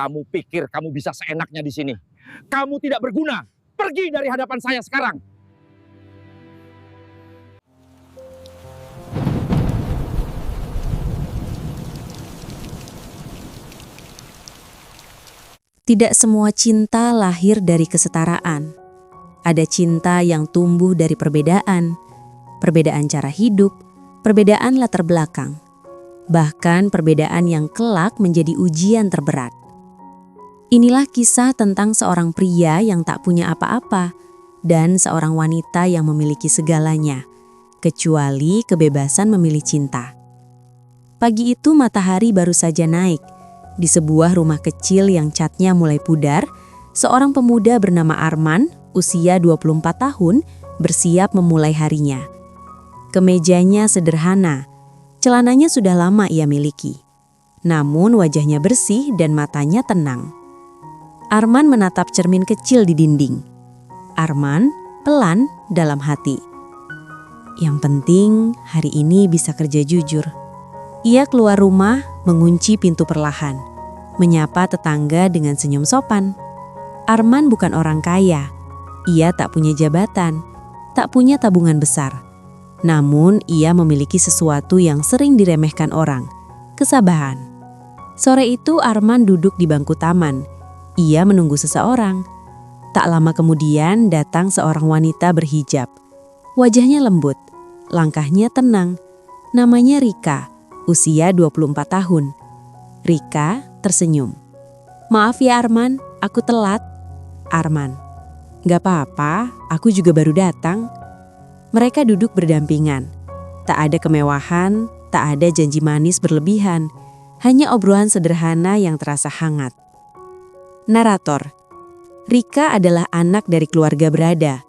Kamu pikir kamu bisa seenaknya di sini? Kamu tidak berguna. Pergi dari hadapan saya sekarang. Tidak semua cinta lahir dari kesetaraan. Ada cinta yang tumbuh dari perbedaan cara hidup, perbedaan latar belakang, bahkan perbedaan yang kelak menjadi ujian terberat. Inilah kisah tentang seorang pria yang tak punya apa-apa dan seorang wanita yang memiliki segalanya, kecuali kebebasan memilih cinta. Pagi itu matahari baru saja naik. Di sebuah rumah kecil yang catnya mulai pudar, seorang pemuda bernama Arman, usia 24 tahun, bersiap memulai harinya. Kemejanya sederhana, celananya sudah lama ia miliki. Namun wajahnya bersih dan matanya tenang. Arman menatap cermin kecil di dinding. Arman pelan dalam hati. Yang penting hari ini bisa kerja jujur. Ia keluar rumah, mengunci pintu perlahan, menyapa tetangga dengan senyum sopan. Arman bukan orang kaya. Ia tak punya jabatan, tak punya tabungan besar. Namun ia memiliki sesuatu yang sering diremehkan orang, kesabaran. Sore itu Arman duduk di bangku taman. Ia menunggu seseorang. Tak lama kemudian datang seorang wanita berhijab. Wajahnya lembut, langkahnya tenang. Namanya Rika, usia 24 tahun. Rika tersenyum. "Maaf ya Arman, aku telat." Arman, "Gak apa-apa, aku juga baru datang." Mereka duduk berdampingan. Tak ada kemewahan, tak ada janji manis berlebihan. Hanya obrolan sederhana yang terasa hangat. Narator, Rika adalah anak dari keluarga berada.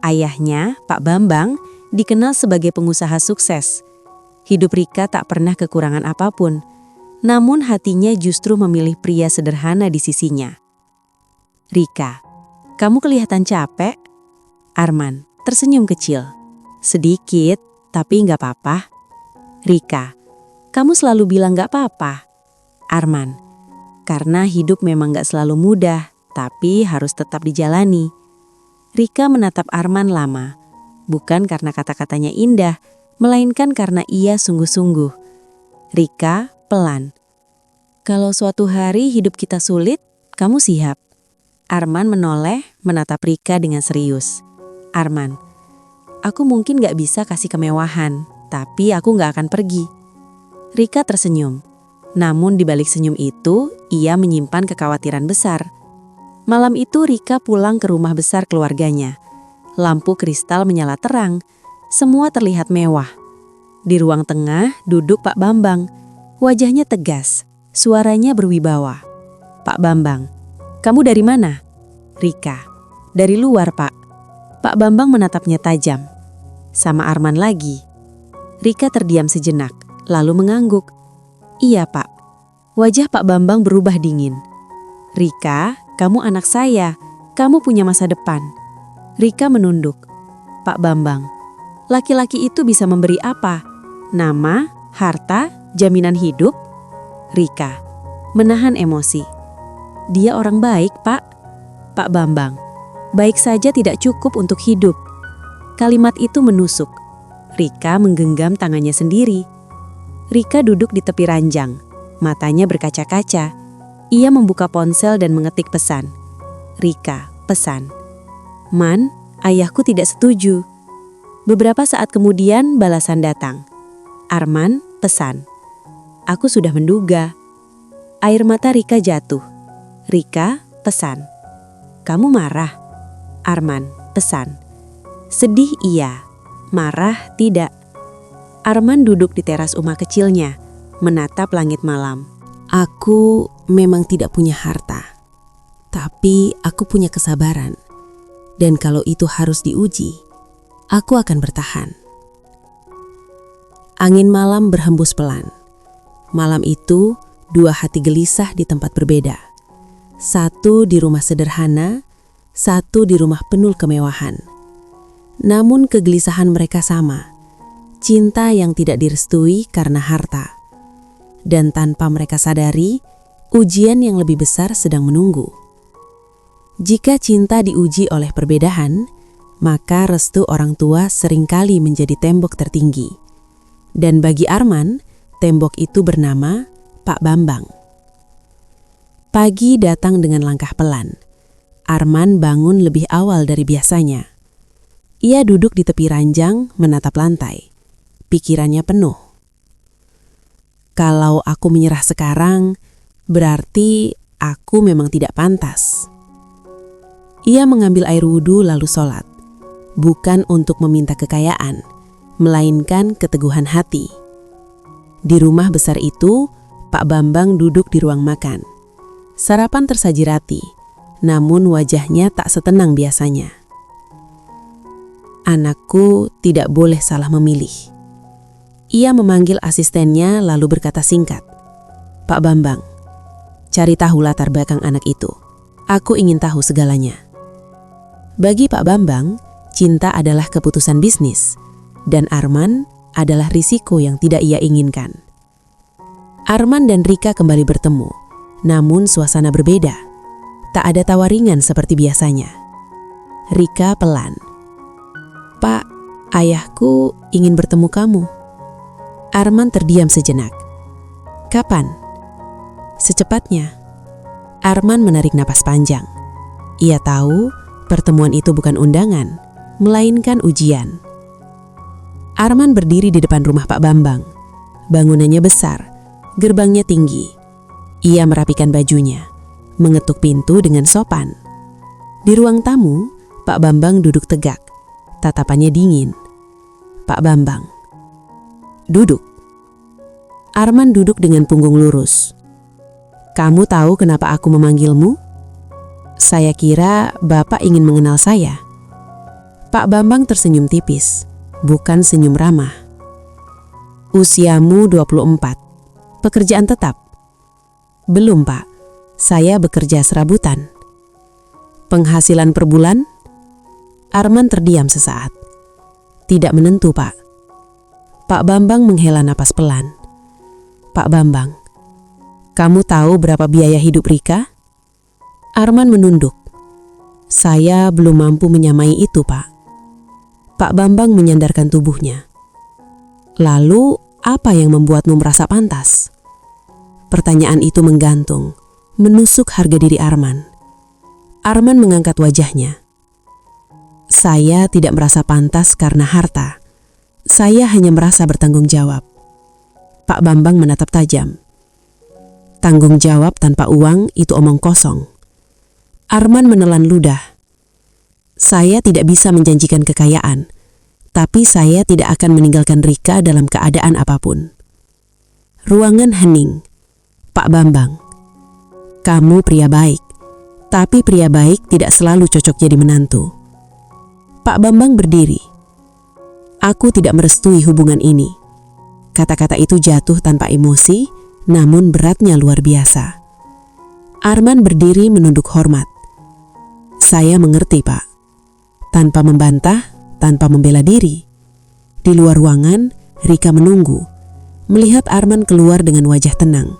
Ayahnya, Pak Bambang, dikenal sebagai pengusaha sukses. Hidup Rika tak pernah kekurangan apapun. Namun hatinya justru memilih pria sederhana di sisinya. "Rika, kamu kelihatan capek?" Arman tersenyum kecil. "Sedikit, tapi nggak apa-apa." Rika, "Kamu selalu bilang nggak apa-apa." Arman, "Karena hidup memang nggak selalu mudah, tapi harus tetap dijalani." Rika menatap Arman lama, bukan karena kata-katanya indah, melainkan karena ia sungguh-sungguh. Rika pelan, "Kalau suatu hari hidup kita sulit, kamu siap?" Arman menoleh, menatap Rika dengan serius. Arman, "Aku mungkin gak bisa kasih kemewahan, tapi aku gak akan pergi." Rika tersenyum. Namun di balik senyum itu, ia menyimpan kekhawatiran besar. Malam itu Rika pulang ke rumah besar keluarganya. Lampu kristal menyala terang, semua terlihat mewah. Di ruang tengah duduk Pak Bambang. Wajahnya tegas, suaranya berwibawa. "Pak Bambang, kamu dari mana?" Rika, "Dari luar, Pak." Pak Bambang menatapnya tajam. "Sama Arman lagi?" Rika terdiam sejenak, lalu mengangguk. "Iya, Pak." Wajah Pak Bambang berubah dingin. "Rika, kamu anak saya. Kamu punya masa depan." Rika menunduk. "Pak Bambang, laki-laki itu bisa memberi apa? Nama, harta, jaminan hidup?" Rika menahan emosi. "Dia orang baik, Pak." Pak Bambang, "Baik saja tidak cukup untuk hidup." Kalimat itu menusuk. Rika menggenggam tangannya sendiri. Rika duduk di tepi ranjang, matanya berkaca-kaca. Ia membuka ponsel dan mengetik pesan. Rika pesan, "Man, ayahku tidak setuju." Beberapa saat kemudian balasan datang. Arman pesan, "Aku sudah menduga." Air mata Rika jatuh. Rika pesan, "Kamu marah?" Arman pesan, "Sedih iya, marah tidak." Arman duduk di teras rumah kecilnya, menatap langit malam. "Aku memang tidak punya harta, tapi aku punya kesabaran. Dan kalau itu harus diuji, aku akan bertahan." Angin malam berhembus pelan. Malam itu, dua hati gelisah di tempat berbeda. Satu di rumah sederhana, satu di rumah penuh kemewahan. Namun kegelisahan mereka sama. Cinta yang tidak direstui karena harta. Dan tanpa mereka sadari, Ujian yang lebih besar sedang menunggu. Jika cinta diuji oleh perbedaan, maka restu orang tua seringkali menjadi tembok tertinggi. Dan bagi Arman, tembok itu bernama Pak Bambang. Pagi datang dengan langkah pelan. Arman bangun lebih awal dari biasanya. Ia duduk di tepi ranjang menatap lantai. Pikirannya penuh. Kalau aku menyerah sekarang, berarti aku memang tidak pantas. Ia mengambil air wudhu lalu sholat. Bukan untuk meminta kekayaan, melainkan keteguhan hati. Di rumah besar itu, Pak Bambang duduk di ruang makan. Sarapan tersaji rati, namun wajahnya tak setenang biasanya. Anakku tidak boleh salah memilih. Ia memanggil asistennya lalu berkata singkat, "Pak Bambang, cari tahu latar belakang anak itu. Aku ingin tahu segalanya." Bagi Pak Bambang, cinta adalah keputusan bisnis, dan Arman adalah risiko yang tidak ia inginkan. Arman dan Rika kembali bertemu, namun suasana berbeda. Tak ada tawaringan seperti biasanya. Rika pelan, "Pak, ayahku ingin bertemu kamu." Arman terdiam sejenak. "Kapan?" "Secepatnya." Arman menarik napas panjang. Ia tahu pertemuan itu bukan undangan, melainkan ujian. Arman berdiri di depan rumah Pak Bambang. Bangunannya besar, gerbangnya tinggi. Ia merapikan bajunya, mengetuk pintu dengan sopan. Di ruang tamu, Pak Bambang duduk tegak, tatapannya dingin. "Pak Bambang, duduk." Arman duduk dengan punggung lurus. "Kamu tahu kenapa aku memanggilmu?" "Saya kira Bapak ingin mengenal saya." Pak Bambang tersenyum tipis, bukan senyum ramah. "Usiamu 24, pekerjaan tetap?" "Belum, Pak. Saya bekerja serabutan." "Penghasilan per bulan?" Arman terdiam sesaat. "Tidak menentu, Pak." Pak Bambang menghela napas pelan. "Pak Bambang, kamu tahu berapa biaya hidup Rika?" Arman menunduk. "Saya belum mampu menyamai itu, Pak." Pak Bambang menyandarkan tubuhnya. "Lalu, apa yang membuatmu merasa pantas?" Pertanyaan itu menggantung, menusuk harga diri Arman. Arman mengangkat wajahnya. "Saya tidak merasa pantas karena harta. Saya hanya merasa bertanggung jawab." Pak Bambang menatap tajam. "Tanggung jawab tanpa uang itu omong kosong." Arman menelan ludah. "Saya tidak bisa menjanjikan kekayaan, tapi saya tidak akan meninggalkan Rika dalam keadaan apapun." Ruangan hening. "Pak Bambang, kamu pria baik, tapi pria baik tidak selalu cocok jadi menantu." Pak Bambang berdiri. "Aku tidak merestui hubungan ini." Kata-kata itu jatuh tanpa emosi, namun beratnya luar biasa. Arman berdiri menunduk hormat. "Saya mengerti, Pak." Tanpa membantah, tanpa membela diri. Di luar ruangan, Rika menunggu, melihat Arman keluar dengan wajah tenang.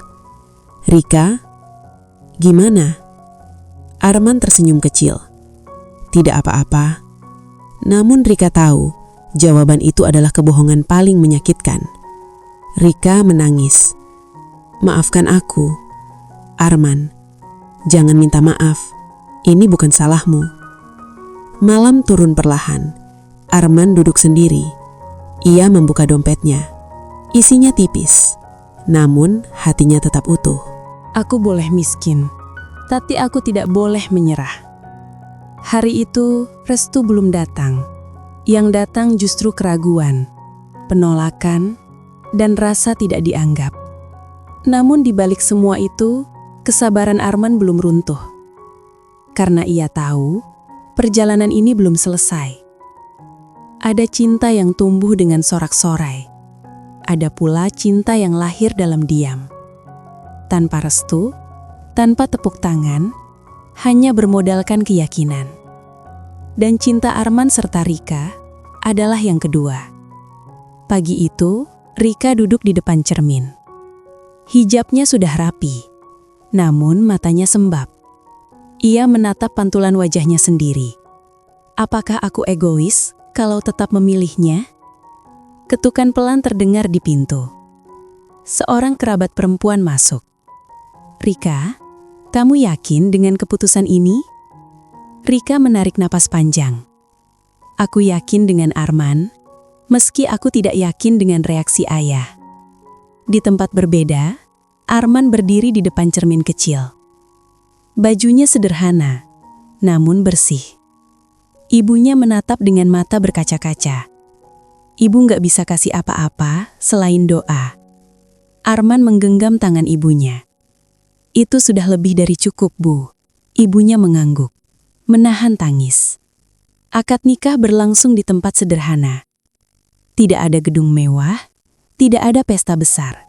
"Rika, gimana?" Arman tersenyum kecil. "Tidak apa-apa." Namun Rika tahu, jawaban itu adalah kebohongan paling menyakitkan. Rika menangis. "Maafkan aku, Arman. Jangan minta maaf, ini bukan salahmu." Malam turun perlahan. Arman duduk sendiri. Ia membuka dompetnya. Isinya tipis, namun hatinya tetap utuh. "Aku boleh miskin, tapi aku tidak boleh menyerah." Hari itu, restu belum datang. Yang datang justru keraguan, penolakan, dan rasa tidak dianggap. Namun di balik semua itu, kesabaran Arman belum runtuh. Karena ia tahu, perjalanan ini belum selesai. Ada cinta yang tumbuh dengan sorak-sorai. Ada pula cinta yang lahir dalam diam. Tanpa restu, tanpa tepuk tangan, hanya bermodalkan keyakinan. Dan cinta Arman serta Rika adalah yang kedua. Pagi itu, Rika duduk di depan cermin. Hijabnya sudah rapi, Namun matanya sembab. Ia menatap pantulan wajahnya sendiri. Apakah aku egois kalau tetap memilihnya? Ketukan pelan terdengar di pintu. Seorang kerabat perempuan masuk. Rika, kamu yakin dengan keputusan ini? Rika menarik napas panjang. Aku yakin dengan Arman, meski aku tidak yakin dengan reaksi ayah. Di tempat berbeda, Arman berdiri di depan cermin kecil. Bajunya sederhana, namun bersih. Ibunya menatap dengan mata berkaca-kaca. Ibu nggak bisa kasih apa-apa selain doa. Arman menggenggam tangan ibunya. Itu sudah lebih dari cukup, Bu. Ibunya mengangguk, menahan tangis. Akad nikah berlangsung di tempat sederhana. Tidak ada gedung mewah, tidak ada pesta besar.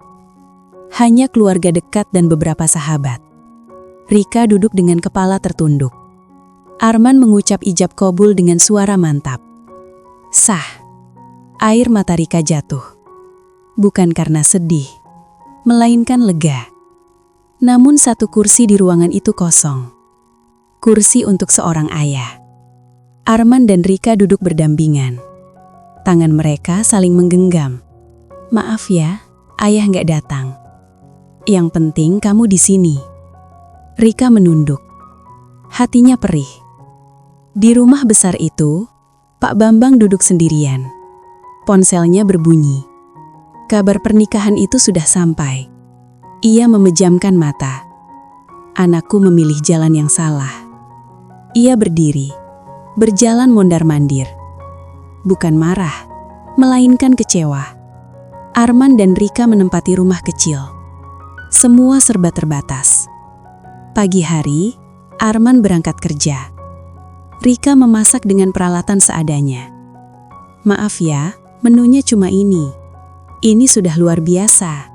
Hanya keluarga dekat dan beberapa sahabat. Rika duduk dengan kepala tertunduk. Arman mengucap ijab qabul dengan suara mantap. Sah. Air mata Rika jatuh. Bukan karena sedih, melainkan lega. Namun satu kursi di ruangan itu kosong. Kursi untuk seorang ayah. Arman dan Rika duduk berdampingan. Tangan mereka saling menggenggam. Maaf ya, ayah nggak datang. Yang penting kamu di sini. Rika menunduk. Hatinya perih. Di rumah besar itu, Pak Bambang duduk sendirian. Ponselnya berbunyi. Kabar pernikahan itu sudah sampai. Ia memejamkan mata. Anakku memilih jalan yang salah. Ia berdiri, berjalan mondar-mandir. Bukan marah, melainkan kecewa. Arman dan Rika menempati rumah kecil. Semua serba terbatas. Pagi hari, Arman berangkat kerja. Rika memasak dengan peralatan seadanya. Maaf ya, menunya cuma ini. Ini sudah luar biasa.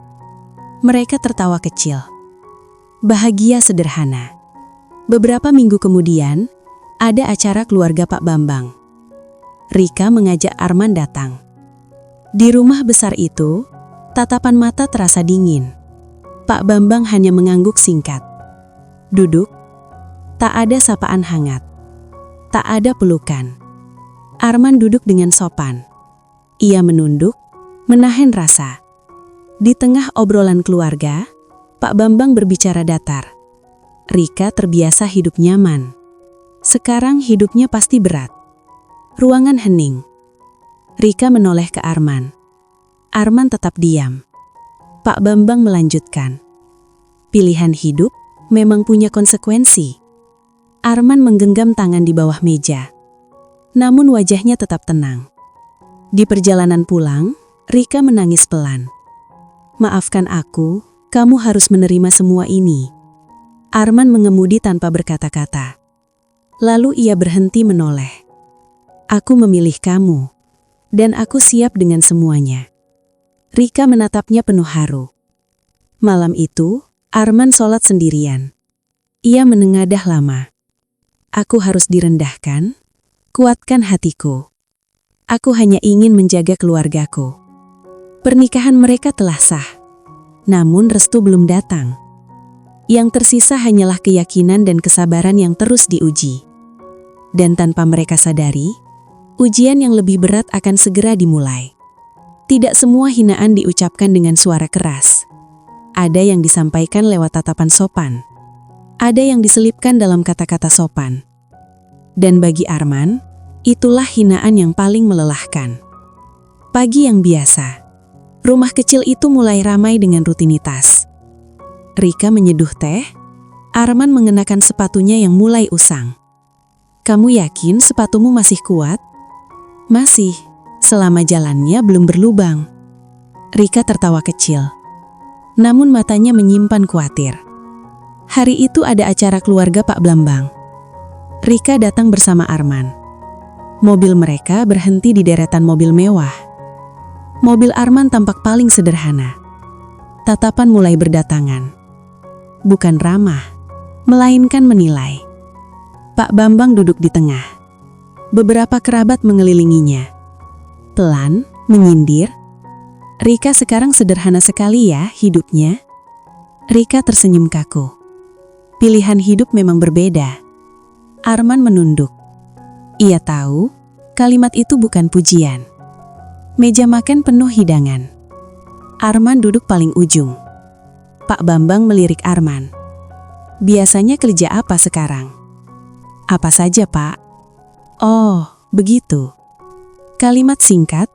Mereka tertawa kecil. Bahagia sederhana. Beberapa minggu kemudian, ada acara keluarga Pak Bambang. Rika mengajak Arman datang. Di rumah besar itu, tatapan mata terasa dingin. Pak Bambang hanya mengangguk singkat. Duduk. Tak ada sapaan hangat. Tak ada pelukan. Arman duduk dengan sopan. Ia menunduk, menahan rasa. Di tengah obrolan keluarga, Pak Bambang berbicara datar. Rika terbiasa hidup nyaman. Sekarang hidupnya pasti berat. Ruangan hening. Rika menoleh ke Arman. Arman tetap diam. Pak Bambang melanjutkan. Pilihan hidup memang punya konsekuensi. Arman menggenggam tangan di bawah meja. Namun wajahnya tetap tenang. Di perjalanan pulang, Rika menangis pelan. Maafkan aku, kamu harus menerima semua ini. Arman mengemudi tanpa berkata-kata. Lalu ia berhenti menoleh. Aku memilih kamu, dan aku siap dengan semuanya. Rika menatapnya penuh haru. Malam itu, Arman sholat sendirian. Ia menengadah lama. Aku harus direndahkan, kuatkan hatiku. Aku hanya ingin menjaga keluargaku. Pernikahan mereka telah sah, namun restu belum datang. Yang tersisa hanyalah keyakinan dan kesabaran yang terus diuji. Dan tanpa mereka sadari, ujian yang lebih berat akan segera dimulai. Tidak semua hinaan diucapkan dengan suara keras. Ada yang disampaikan lewat tatapan sopan. Ada yang diselipkan dalam kata-kata sopan. Dan bagi Arman, itulah hinaan yang paling melelahkan. Pagi yang biasa. Rumah kecil itu mulai ramai dengan rutinitas. Rika menyeduh teh. Arman mengenakan sepatunya yang mulai usang. Kamu yakin sepatumu masih kuat? Masih, selama jalannya belum berlubang. Rika tertawa kecil. Namun matanya menyimpan khawatir. Hari itu ada acara keluarga Pak Bambang. Rika datang bersama Arman. Mobil mereka berhenti di deretan mobil mewah. Mobil Arman tampak paling sederhana. Tatapan mulai berdatangan. Bukan ramah, melainkan menilai. Pak Bambang duduk di tengah. Beberapa kerabat mengelilinginya. Pelan, menyindir. Rika sekarang sederhana sekali ya hidupnya. Rika tersenyum kaku. Pilihan hidup memang berbeda. Arman menunduk. Ia tahu kalimat itu bukan pujian. Meja makan penuh hidangan. Arman duduk paling ujung. Pak Bambang melirik Arman. Biasanya kerja apa sekarang? Apa saja, Pak? Oh, begitu. Kalimat singkat,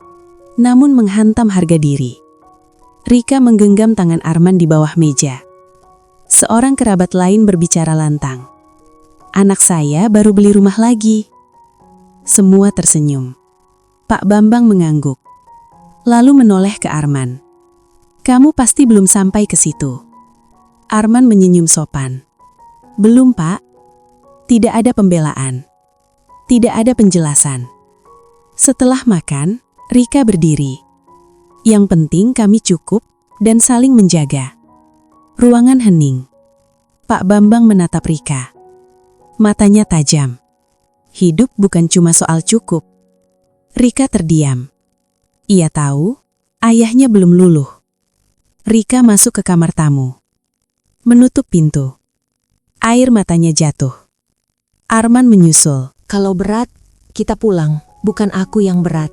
namun menghantam harga diri. Rika menggenggam tangan Arman di bawah meja. Seorang kerabat lain berbicara lantang. Anak saya baru beli rumah lagi. Semua tersenyum. Pak Bambang mengangguk. Lalu menoleh ke Arman. Kamu pasti belum sampai ke situ. Arman menyenyum sopan. Belum, Pak. Tidak ada pembelaan. Tidak ada penjelasan. Setelah makan, Rika berdiri. Yang penting kami cukup dan saling menjaga. Ruangan hening. Pak Bambang menatap Rika. Matanya tajam. Hidup bukan cuma soal cukup. Rika terdiam. Ia tahu ayahnya belum luluh. Rika masuk ke kamar tamu. Menutup pintu. Air matanya jatuh. Arman menyusul. Kalau berat, kita pulang. Bukan aku yang berat.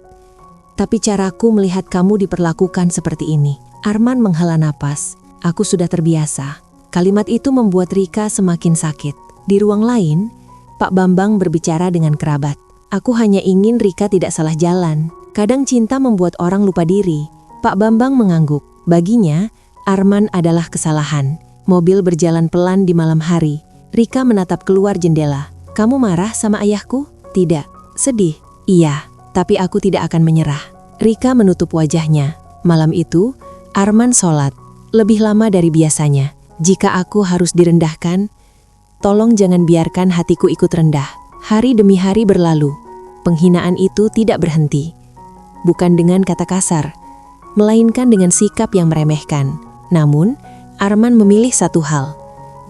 Tapi caraku melihat kamu diperlakukan seperti ini. Arman menghela napas. Aku sudah terbiasa. Kalimat itu membuat Rika semakin sakit. Di ruang lain, Pak Bambang berbicara dengan kerabat. Aku hanya ingin Rika tidak salah jalan. Kadang cinta membuat orang lupa diri. Pak Bambang mengangguk. Baginya, Arman adalah kesalahan. Mobil berjalan pelan di malam hari. Rika menatap keluar jendela. Kamu marah sama ayahku? Tidak. Sedih? Iya. Tapi aku tidak akan menyerah. Rika menutup wajahnya. Malam itu, Arman sholat. Lebih lama dari biasanya. Jika aku harus direndahkan, tolong jangan biarkan hatiku ikut rendah. Hari demi hari berlalu. Penghinaan itu tidak berhenti. Bukan dengan kata kasar, melainkan dengan sikap yang meremehkan. Namun, Arman memilih satu hal,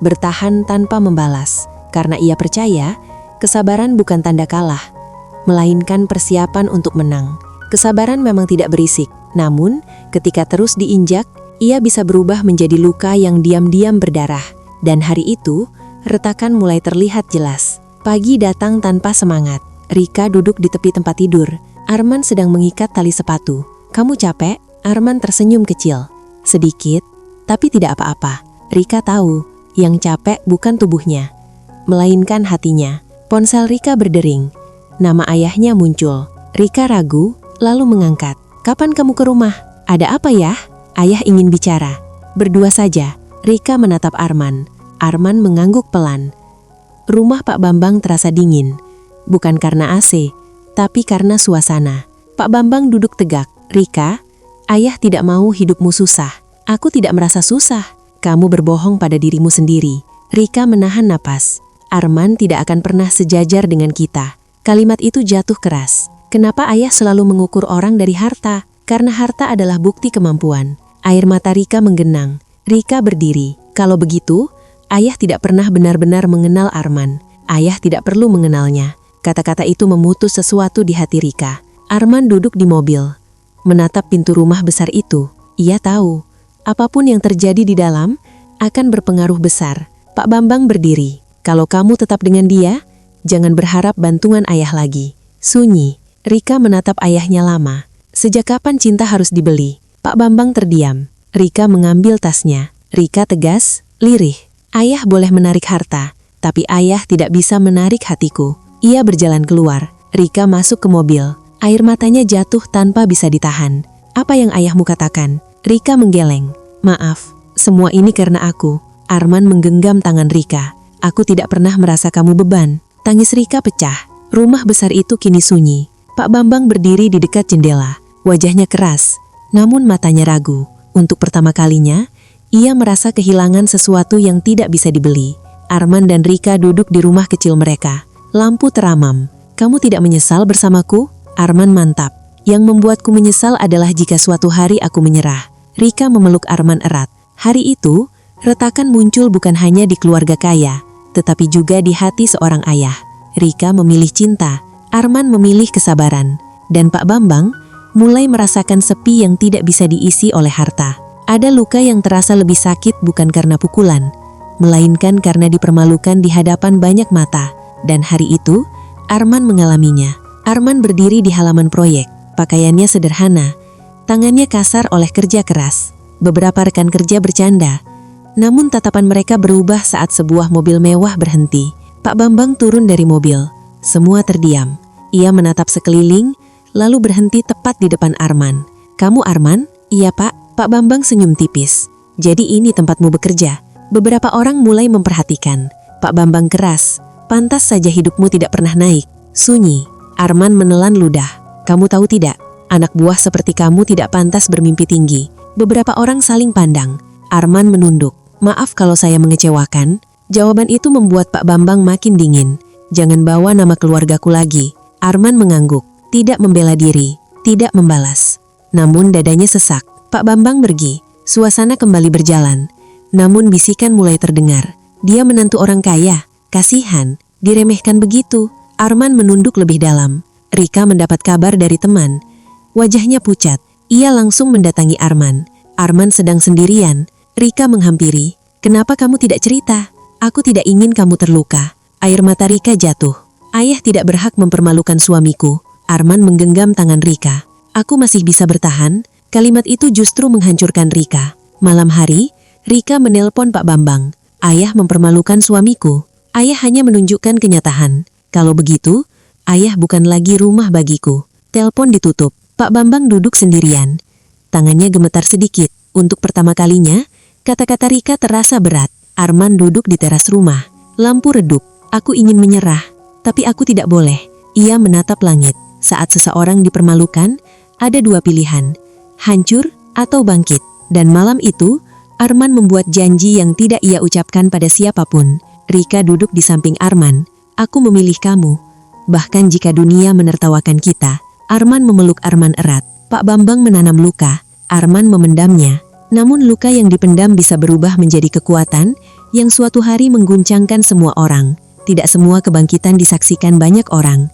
bertahan tanpa membalas. Karena ia percaya, kesabaran bukan tanda kalah, melainkan persiapan untuk menang. Kesabaran memang tidak berisik, namun ketika terus diinjak, ia bisa berubah menjadi luka yang diam-diam berdarah. Dan hari itu, retakan mulai terlihat jelas. Pagi datang tanpa semangat. Rika duduk di tepi tempat tidur. Arman sedang mengikat tali sepatu. Kamu capek? Arman tersenyum kecil. Sedikit, tapi tidak apa-apa. Rika tahu, yang capek bukan tubuhnya, melainkan hatinya. Ponsel Rika berdering. Nama ayahnya muncul. Rika ragu, lalu mengangkat. Kapan kamu ke rumah? Ada apa ya? Ayah ingin bicara. Berdua saja. Rika menatap Arman. Arman mengangguk pelan. Rumah Pak Bambang terasa dingin. Bukan karena AC, tapi karena suasana. Pak Bambang duduk tegak. Rika, ayah tidak mau hidupmu susah. Aku tidak merasa susah. Kamu berbohong pada dirimu sendiri. Rika menahan napas. Arman tidak akan pernah sejajar dengan kita. Kalimat itu jatuh keras. Kenapa ayah selalu mengukur orang dari harta? Karena harta adalah bukti kemampuan. Air mata Rika menggenang. Rika berdiri. Kalau begitu, ayah tidak pernah benar-benar mengenal Arman. Ayah tidak perlu mengenalnya. Kata-kata itu memutus sesuatu di hati Rika. Arman duduk di mobil, menatap pintu rumah besar itu. Ia tahu, apapun yang terjadi di dalam akan berpengaruh besar. Pak Bambang berdiri. Kalau kamu tetap dengan dia, jangan berharap bantuan ayah lagi. Sunyi. Rika menatap ayahnya lama. Sejak kapan cinta harus dibeli? Pak Bambang terdiam. Rika mengambil tasnya. Rika tegas, lirih. Ayah boleh menarik harta, tapi ayah tidak bisa menarik hatiku. Ia berjalan keluar. Rika masuk ke mobil. Air matanya jatuh tanpa bisa ditahan. Apa yang ayahmu katakan? Rika menggeleng. Maaf, semua ini karena aku. Arman menggenggam tangan Rika. Aku tidak pernah merasa kamu beban. Tangis Rika pecah. Rumah besar itu kini sunyi. Pak Bambang berdiri di dekat jendela. Wajahnya keras, namun matanya ragu. Untuk pertama kalinya, ia merasa kehilangan sesuatu yang tidak bisa dibeli. Arman dan Rika duduk di rumah kecil mereka. Lampu teramam. Kamu tidak menyesal bersamaku? Arman mantap. Yang membuatku menyesal adalah jika suatu hari aku menyerah. Rika memeluk Arman erat. Hari itu, retakan muncul bukan hanya di keluarga kaya, tetapi juga di hati seorang ayah. Rika memilih cinta, Arman memilih kesabaran. Dan Pak Bambang mulai merasakan sepi yang tidak bisa diisi oleh harta. Ada luka yang terasa lebih sakit bukan karena pukulan, melainkan karena dipermalukan di hadapan banyak mata. Dan hari itu, Arman mengalaminya. Arman berdiri di halaman proyek, pakaiannya sederhana, tangannya kasar oleh kerja keras. Beberapa rekan kerja bercanda, namun tatapan mereka berubah saat sebuah mobil mewah berhenti. Pak Bambang turun dari mobil, semua terdiam. Ia menatap sekeliling, lalu berhenti tepat di depan Arman. "Kamu Arman?" "Iya Pak." Pak Bambang senyum tipis. "Jadi ini tempatmu bekerja?" Beberapa orang mulai memperhatikan. Pak Bambang keras, "Pantas saja hidupmu tidak pernah naik." Sunyi. Arman menelan ludah. "Kamu tahu tidak, anak buah seperti kamu tidak pantas bermimpi tinggi." Beberapa orang saling pandang. Arman menunduk. "Maaf kalau saya mengecewakan." Jawaban itu membuat Pak Bambang makin dingin. "Jangan bawa nama keluargaku lagi." Arman mengangguk, tidak membela diri, tidak membalas. Namun dadanya sesak. Pak Bambang pergi. Suasana kembali berjalan. Namun bisikan mulai terdengar. "Dia menantu orang kaya. Kasihan, diremehkan begitu." Arman menunduk lebih dalam. Rika mendapat kabar dari teman. Wajahnya pucat. Ia langsung mendatangi Arman. Arman sedang sendirian. Rika menghampiri. "Kenapa kamu tidak cerita? Aku tidak ingin kamu terluka." Air mata Rika jatuh. "Ayah tidak berhak mempermalukan suamiku." Arman menggenggam tangan Rika. "Aku masih bisa bertahan." Kalimat itu justru menghancurkan Rika. Malam hari, Rika menelpon Pak Bambang. "Ayah mempermalukan suamiku. Ayah hanya menunjukkan kenyataan. Kalau begitu, ayah bukan lagi rumah bagiku." Telepon ditutup. Pak Bambang duduk sendirian. Tangannya gemetar sedikit. Untuk pertama kalinya, kata-kata Rika terasa berat. Arman duduk di teras rumah. Lampu redup. "Aku ingin menyerah, tapi aku tidak boleh." Ia menatap langit. Saat seseorang dipermalukan, ada dua pilihan, hancur atau bangkit. Dan malam itu, Arman membuat janji yang tidak ia ucapkan pada siapapun. Rika duduk di samping Arman. "Aku memilih kamu. Bahkan jika dunia menertawakan kita." Arman memeluk Arman erat. Pak Bambang menanam luka. Arman memendamnya. Namun luka yang dipendam bisa berubah menjadi kekuatan yang suatu hari mengguncangkan semua orang. Tidak semua kebangkitan disaksikan banyak orang.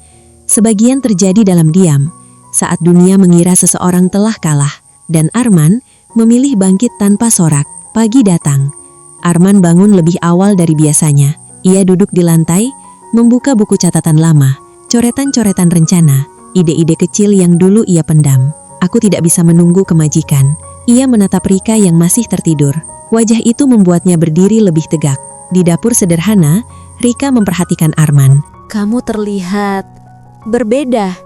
Sebagian terjadi dalam diam, saat dunia mengira seseorang telah kalah. Dan Arman memilih bangkit tanpa sorak. Pagi datang. Arman bangun lebih awal dari biasanya. Ia duduk di lantai, membuka buku catatan lama, coretan-coretan rencana, ide-ide kecil yang dulu ia pendam. "Aku tidak bisa menunggu kemajikan." Ia menatap Rika yang masih tertidur. Wajah itu membuatnya berdiri lebih tegak. Di dapur sederhana, Rika memperhatikan Arman. "Kamu terlihat berbeda."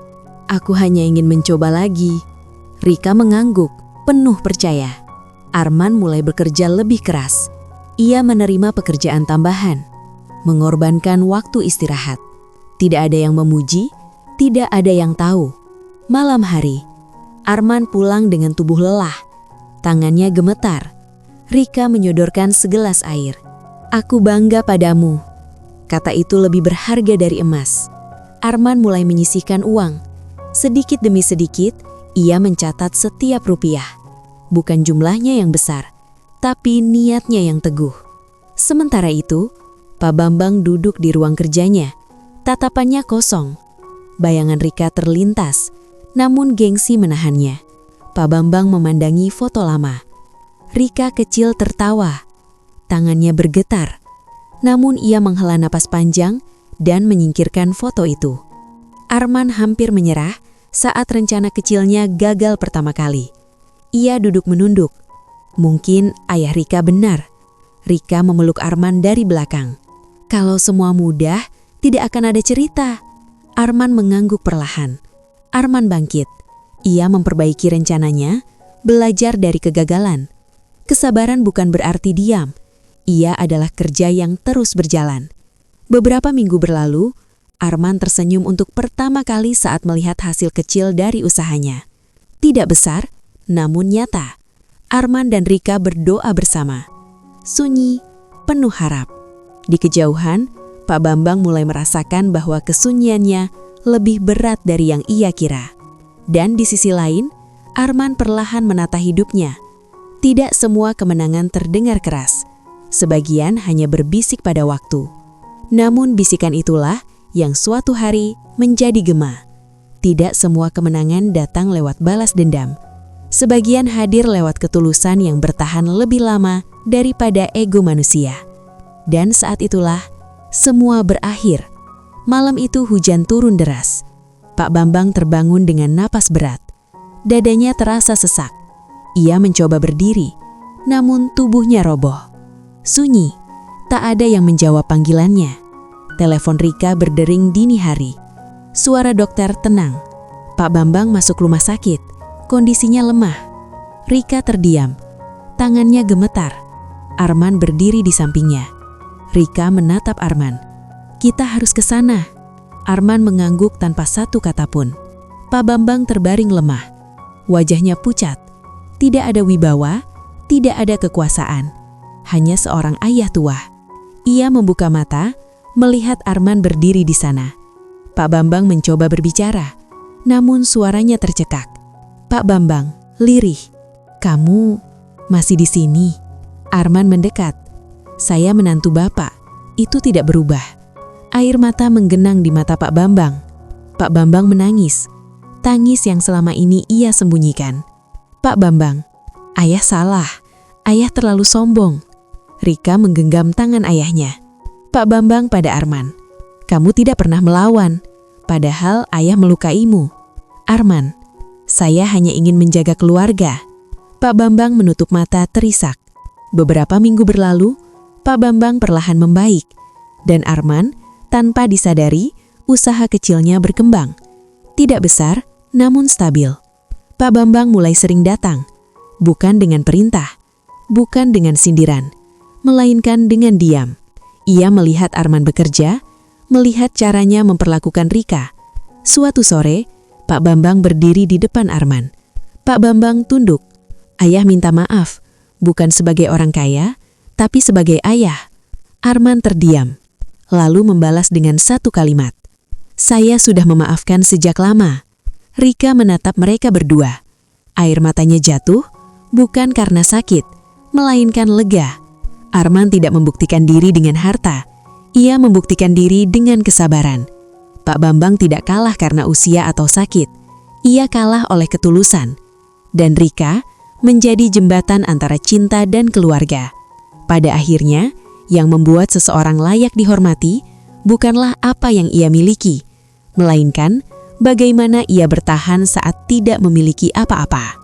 "Aku hanya ingin mencoba lagi." Rika mengangguk, penuh percaya. Arman mulai bekerja lebih keras. Ia menerima pekerjaan tambahan, mengorbankan waktu istirahat. Tidak ada yang memuji, tidak ada yang tahu. Malam hari, Arman pulang dengan tubuh lelah. Tangannya gemetar. Rika menyodorkan segelas air. "Aku bangga padamu." Kata itu lebih berharga dari emas. Arman mulai menyisihkan uang. Sedikit demi sedikit, ia mencatat setiap rupiah. Bukan jumlahnya yang besar, tapi niatnya yang teguh. Sementara itu, Pak Bambang duduk di ruang kerjanya. Tatapannya kosong. Bayangan Rika terlintas, namun gengsi menahannya. Pak Bambang memandangi foto lama. Rika kecil tertawa. Tangannya bergetar. Namun ia menghela napas panjang dan menyingkirkan foto itu. Arman hampir menyerah saat rencana kecilnya gagal pertama kali. Ia duduk menunduk. Mungkin ayah Rika benar. Rika memeluk Arman dari belakang. "Kalau semua mudah, tidak akan ada cerita." Arman mengangguk perlahan. Arman bangkit. Ia memperbaiki rencananya, belajar dari kegagalan. Kesabaran bukan berarti diam. Ia adalah kerja yang terus berjalan. Beberapa minggu berlalu, Arman tersenyum untuk pertama kali saat melihat hasil kecil dari usahanya. Tidak besar, namun nyata. Arman dan Rika berdoa bersama. Sunyi, penuh harap. Di kejauhan, Pak Bambang mulai merasakan bahwa kesunyiannya lebih berat dari yang ia kira. Dan di sisi lain, Arman perlahan menata hidupnya. Tidak semua kemenangan terdengar keras. Sebagian hanya berbisik pada waktu. Namun bisikan itulah yang suatu hari menjadi gema. Tidak semua kemenangan datang lewat balas dendam. Sebagian hadir lewat ketulusan yang bertahan lebih lama daripada ego manusia. Dan saat itulah semua berakhir. Malam itu hujan turun deras. Pak Bambang terbangun dengan napas berat. Dadanya terasa sesak. Ia mencoba berdiri, namun tubuhnya roboh. Sunyi, tak ada yang menjawab panggilannya. Telepon Rika berdering dini hari. Suara dokter tenang. Pak Bambang masuk rumah sakit. Kondisinya lemah. Rika terdiam. Tangannya gemetar. Arman berdiri di sampingnya. Rika menatap Arman. "Kita harus ke sana." Arman mengangguk tanpa satu kata pun. Pak Bambang terbaring lemah. Wajahnya pucat. Tidak ada wibawa, tidak ada kekuasaan. Hanya seorang ayah tua. Ia membuka mata, melihat Arman berdiri di sana. Pak Bambang mencoba berbicara, namun suaranya tercekak. "Pak Bambang, lirih. Kamu masih di sini?" Arman mendekat. "Saya menantu Bapak, itu tidak berubah." Air mata menggenang di mata Pak Bambang. Pak Bambang menangis. Tangis yang selama ini ia sembunyikan. "Pak Bambang, ayah salah. Ayah terlalu sombong." Rika menggenggam tangan ayahnya. "Pak Bambang pada Arman, kamu tidak pernah melawan, padahal ayah melukaimu." "Arman, saya hanya ingin menjaga keluarga." Pak Bambang menutup mata terisak. Beberapa minggu berlalu, Pak Bambang perlahan membaik. Dan Arman, tanpa disadari, usaha kecilnya berkembang. Tidak besar, namun stabil. Pak Bambang mulai sering datang. Bukan dengan perintah, bukan dengan sindiran, melainkan dengan diam. Ia melihat Arman bekerja, melihat caranya memperlakukan Rika. Suatu sore, Pak Bambang berdiri di depan Arman. Pak Bambang tunduk. "Ayah minta maaf, bukan sebagai orang kaya, tapi sebagai ayah." Arman terdiam, lalu membalas dengan satu kalimat. "Saya sudah memaafkan sejak lama." Rika menatap mereka berdua. Air matanya jatuh, bukan karena sakit, melainkan lega. Arman tidak membuktikan diri dengan harta. Ia membuktikan diri dengan kesabaran. Pak Bambang tidak kalah karena usia atau sakit. Ia kalah oleh ketulusan. Dan Rika menjadi jembatan antara cinta dan keluarga. Pada akhirnya, yang membuat seseorang layak dihormati bukanlah apa yang ia miliki, melainkan bagaimana ia bertahan saat tidak memiliki apa-apa.